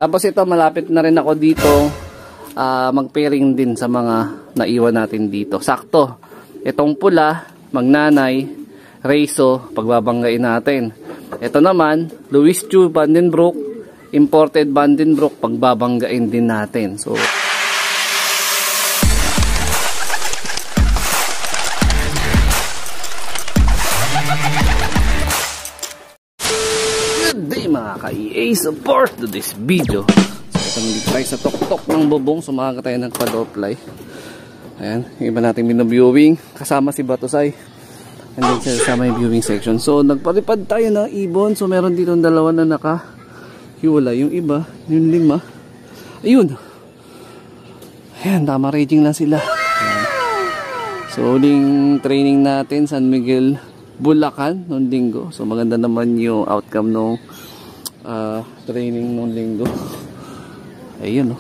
Tapos ito, malapit na rin ako dito mag-pairing din sa mga naiwan natin dito. Sakto. Itong pula, Magnanay, Reiso, pagbabanggain natin. Ito naman, Louis Chu, Vandenbroek, imported Vandenbroek, pagbabanggain din natin. So, good day mga ka-EA, support to this video. So, ito nandito tayo sa tok-tok ng bubong, sumaga tayo ng pa-doply. Ayan, yung iba natin binaviewing, kasama si Batosay. And then sa may viewing section. So nagparipad tayo ng ibon. So meron dito dalawa na nakahiwala. Yung iba, yung 5. Ayun. Ayan, tama, raging lang sila. Ayan. So uling training natin San Miguel, Bulacan noong linggo. So maganda naman yung outcome nung training noong linggo. Ayun,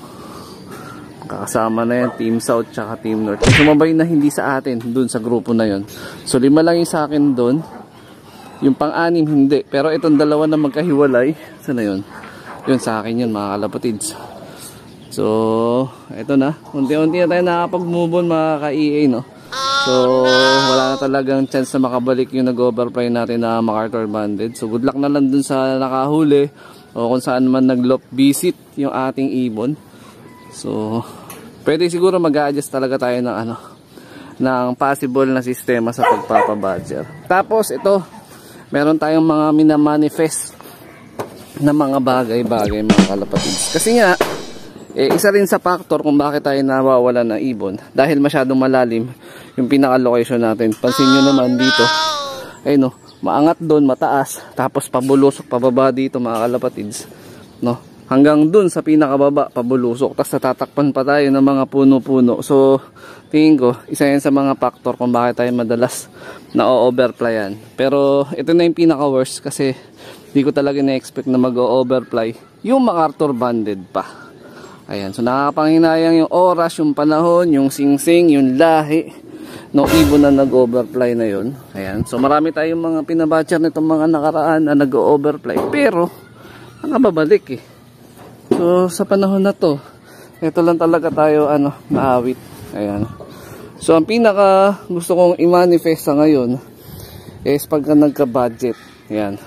kakasama na yan, Team South tsaka Team North. Sumabay na hindi sa atin, dun sa grupo na yon. So 5 lang yung sa akin dun. Yung pang-6 hindi. Pero itong dalawa na magkahiwalay, sana yun? Yun sa akin yun mga kalapatids. So ito na, unti-unti na tayo nakapag-move on mga ka-EA, no? So wala na talagang chance na makabalik yung nag-overfly natin na MacArthur Banded. So good luck na lang dun sa nakahuli o kung saan man nag-loft visit yung ating ibon. So, pwede siguro mag-a-adjust talaga tayo ng ng possible na sistema sa pagpapabadger. Tapos ito, meron tayong mga minamanifest na mga bagay-bagay mga kalapatids. Kasi nga, isa rin sa factor kung bakit tayo nawawala ng ibon. Dahil masyadong malalim yung pinaka-location natin. Pansin nyo naman dito, ay no, maangat doon, mataas, tapos pabulusok, pababa dito mga kalapatids. No? Hanggang dun sa pinakababa, pabulusok. Tapos natatakpan pa tayo ng mga puno-puno. So, tingin ko, isa yan sa mga factor kung bakit tayo madalas na-overflyan. Pero, ito na yung pinaka-worst kasi di ko talaga na-expect na mag-overfly yung MacArthur Banded pa. Ayan. So, nakakapanghinayang yung oras, yung panahon, yung singsing, yung lahi no ibon na nag-overfly na yun. Ayan. So, marami tayong mga pinabatcher nitong mga nakaraan na nag-overfly. Pero, nakababalik eh. So sa panahon na to, ito lang talaga tayo naawit. Ayan. So ang pinaka gusto kong i-manifest sa ngayon is pagka nagka-budget. Ayan.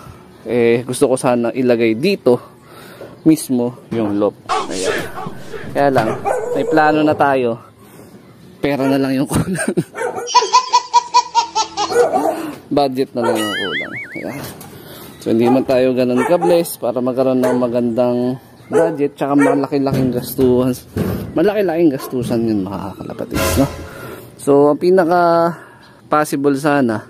Gusto ko sana ilagay dito mismo yung loft. Ayan. Kaya lang, may plano na tayo. Pera na lang yung kulang. Budget na lang yung kulang. Ayan. So hindi man tayo ganun ka-bless para magkaroon ng magandang budget, tsaka malaki-laking gastuhan. Malaki-laking gastusan yun mga kalapatids, no? So, ang pinaka possible sana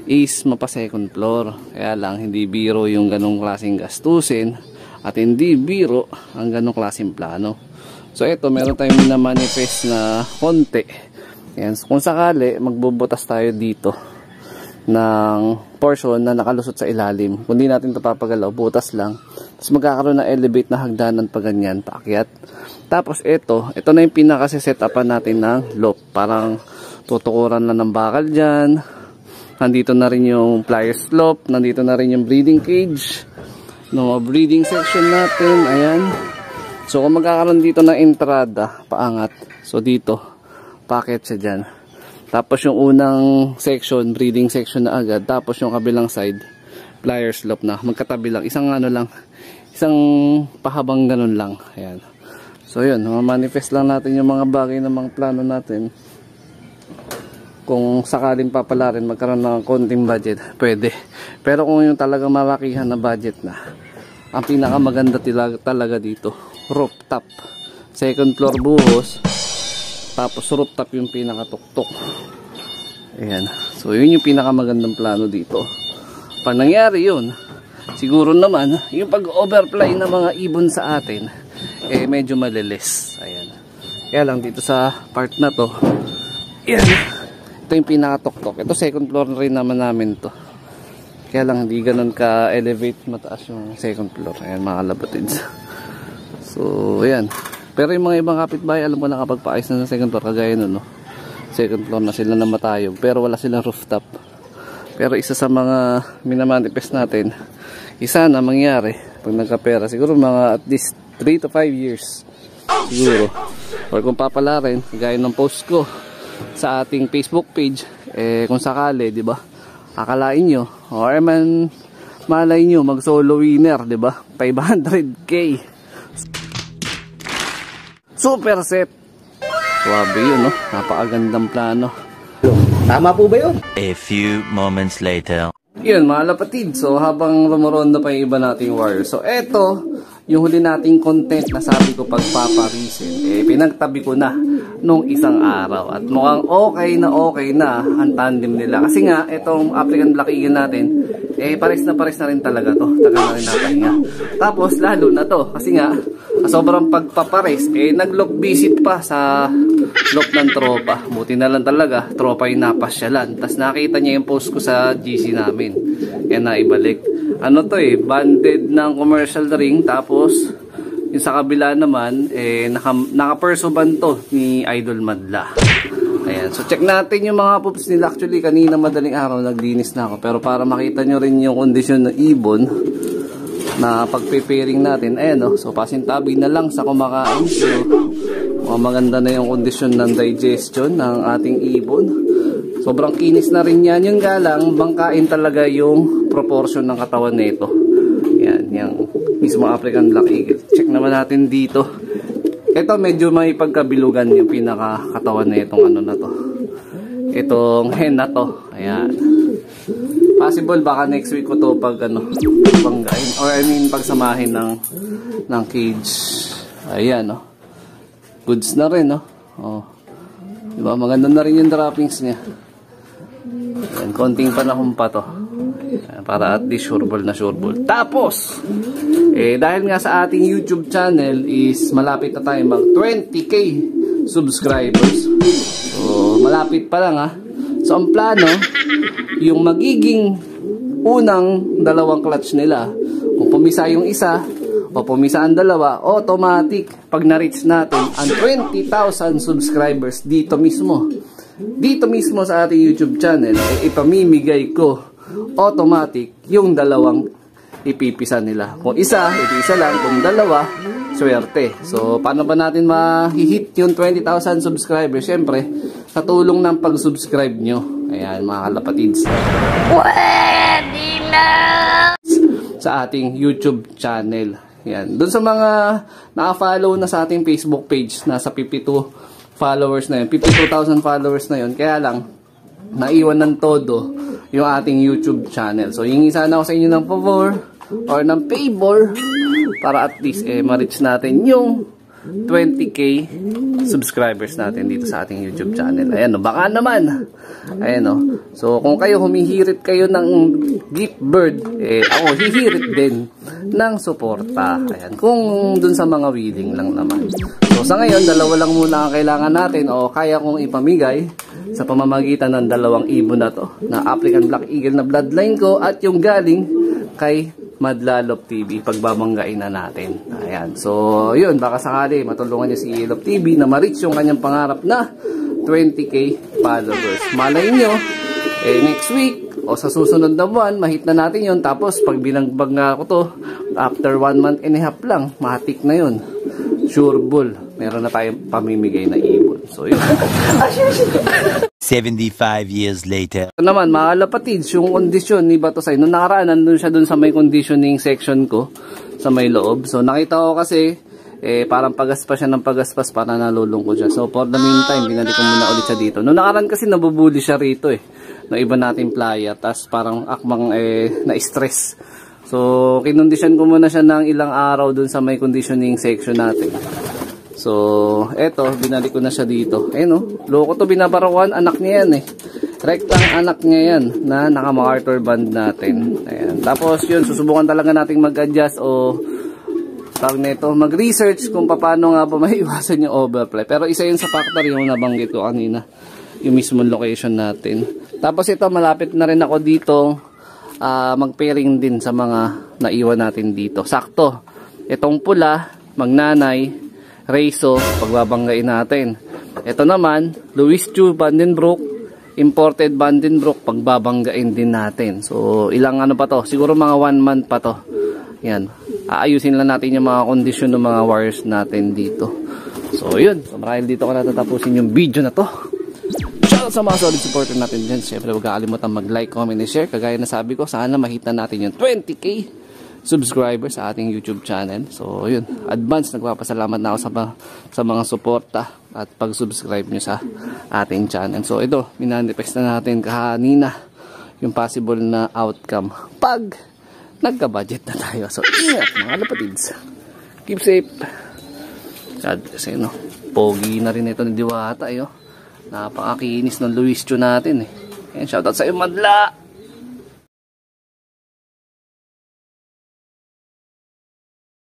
is mapa-second floor. Kaya lang, hindi biro yung ganong klaseng gastusin at hindi biro ang ganong klaseng plano. So, ito, meron tayong minamanifest na konti. Yan. So, kung sakali, magbubutas tayo dito ng portion na nakalusot sa ilalim. Kung di natin ito papagalaw, butas lang. Tapos magkakaroon ng elevate na hagdanan pa ganyan, paakyat. Tapos ito na yung pinaka-set-upan natin ng loft. Parang tutukuran na ng bakal dyan. Nandito na rin yung pliers loft. Nandito na rin yung breeding cage. No, breeding section natin. Ayan. So kung magkakaroon dito ng entrada, paangat. So dito, paakyat siya dyan. Tapos yung unang section, breeding section na agad. Tapos yung kabilang side, pliers loft na. Magkatabi lang. Isang pahabang ganun lang. Ayan. So yun, manifest lang natin yung mga bagay na mga plano natin. Kung sakaling papalarin, magkaroon ng konting budget, pwede. Pero kung yung talagang malakihan na budget na, ang pinakamaganda talaga dito, rooftop. Second floor buhos. Tapos rooftop yung pinakatuktok. Ayan. So yun yung pinakamagandang plano dito. Pag nangyari yun, siguro naman yung pag-overfly ng mga ibon sa atin medyo malilis. Ayan. Kaya lang dito sa part na to, ayan, ito yung pinakatuktok. Ito second floor rin naman namin to. Kaya lang hindi ganun ka-elevate mataas yung second floor. Ayan mga kalapatids. So ayan. Pero yung mga ibang kapitbahay, alam ko nakapagpaayos na ng second floor, kagaya nun, no? Second floor na sila na matayog, pero wala silang rooftop. Pero isa sa mga minamanifest natin, isa na mangyari, Pag nagkapera, siguro mga at least 3 to 5 years. Siguro. Or kung papala rin, gaya ng post ko sa ating Facebook page, kung sakali, di ba? Akalain nyo, or man malay nyo, mag solo winner, di ba? 500k. Super set. Swabe yun, no? Napakagandang plano. Tama po ba yun? A few moments later. Yun mga lapatid, so habang rumoronda pa yung iba nating warrior, so eto yung huli nating content na sabi ko pagpaparisin, pinagtabi ko na nung isang araw at mukhang okay na ang tandem nila kasi nga itong African Black Eagle natin pares na rin talaga to, tagal na rin napahinga. Tapos lalo na to kasi nga sobrang pagpapares, nag-lock visit pa sa lock ng tropa. Buti na lang talaga, tropa yung napasyalan. Tapos nakita niya yung post ko sa GC namin. Kaya naibalik. Ano to banded ng commercial ring. Tapos, yung sa kabila naman, naka-perso band to ni Idol Madla. Ayan. So, check natin yung mga poops nila. Actually, kanina madaling araw, naglinis na ako. Pero para makita nyo rin yung kondisyon ng ibon na pag-preparing natin. Ayan, so pasintabi na lang sa kumakain. So, maganda na yung kondisyon ng digestion ng ating ibon. Sobrang kinis na rin yan. Yung galang, bangkain talaga yung proportion ng katawan nito. Yan, yung mismo African Black Eagle. Check naman natin dito. Ito medyo may pagkabilugan yung pinaka-katawan na itong ano na to. Itong hen na to. Ayan. Possible baka next week ko to pag banggain or pagsamahin ng cage. Ayan, no. Goods na rin, no. Oh. Diba, maganda na rin yung droppings niya. Ayan, konting panahon pa to. Ayan, para at least sureball na sureball. Tapos, dahil nga sa ating YouTube channel is malapit na tayo mag 20k subscribers. So, malapit pa lang, ha. So, ang plano, yung magiging unang dalawang clutch nila, kung pumisa yung isa o pumisa ang dalawa, automatic pag na-reach natin ang 20,000 subscribers dito mismo sa ating YouTube channel, ipamimigay ko automatic yung dalawang ipipisa nila. Kung isa lang, kung dalawa, swerte. So, paano ba natin ma-hit yung 20,000 subscribers? Siyempre, sa tulong ng pag-subscribe nyo. Ayan, mga kalapatids. Pwede na! Sa ating YouTube channel. Ayan. Doon sa mga naka-follow na sa ating Facebook page, nasa 52 followers na yun. 52,000 followers na yun. Kaya lang, naiwan ng todo yung ating YouTube channel. So, hingi sana ako sa inyo ng favor or ng favor para at least ma-reach natin yung 20k subscribers natin dito sa ating YouTube channel. Ayan, no, baka naman. Ayan, no. So, kung kayo humihirit kayo ng gift bird, ako hihirit din ng suporta. Ayan, kung dun sa mga willing lang naman. So, sa ngayon, dalawa lang muna ang kailangan natin o kaya kong ipamigay sa pamamagitan ng dalawang ibon na to, na African Black Eagle na bloodline ko at yung galing kay Madla Lop TV, pagbabanggain na natin. Ayan. So, yun, baka sakali matulungan niya si Lop TV na ma-reach yung kanyang pangarap na 20k followers. Malay nyo, next week o sa susunod na buwan, mahit na natin yun. Tapos, pag binagbag nga ko to, after 1 month and a half lang, matik na yun. Sure bull. Meron na tayong pamimigay na ibon. So, yun. 75 years later. Ito naman, mga kalapatids, yung kondisyon ni Batosay. Nung nakaraan, nandun siya dun sa may conditioning section ko, sa may loob. So, nakita ko kasi, parang pagaspas siya ng pagaspas para nalulungkot siya. So, for the meantime, binalik ko muna ulit siya dito. Nung nakaraan kasi, nabubuli siya rito na iba nating playa. Tapos, parang akmang na-stress. So, kinondisyon ko muna siya ng ilang araw dun sa may conditioning section natin. So, eto, binalik ko na siya dito. Ayun, no? Loko to, binabarawan. Anak niya yan, Rektang anak niya yan na naka-MacArthur band natin. Ayan. Tapos, yun, susubukan talaga nating mag-adjust o mag-research kung paano nga ba maiwasan yung overfly. Pero isa yun sa factor yung nabanggit ko kanina. Yung mismo location natin. Tapos, ito, malapit na rin ako dito mag-pairing din sa mga naiwan natin dito. Sakto. Itong pula, magnanay, Reiso, pagbabanggain natin. Ito naman, Louis Chu Vandenbroek, imported Vandenbroek, pagbabanggain din natin. So, ilang ano pa to? Siguro mga 1 month pa to. Yan. aayusin lang natin yung mga kondisyon ng mga wires natin dito. So yun, so marahil dito ko natatapusin yung video na to. Shoutout sa mga solid supporter natin dyan. Siyempre huwag kakalimutan mag-like, comment, and share. Kagaya na sabi ko, sana makita natin yung 20k subscribers sa ating YouTube channel. So yun, advance nagpapasalamat na ako sa mga suporta at pag-subscribe nyo sa ating channel. So ito, minanifest na natin kanina yung possible na outcome pag nagka-budget na tayo. So ingat mga lapatids, keep safe. Kasi no, pogi na rin ito ni Diwata. Napakakinis ng Luis Chu natin eh. And shoutout sa iyo, Madla!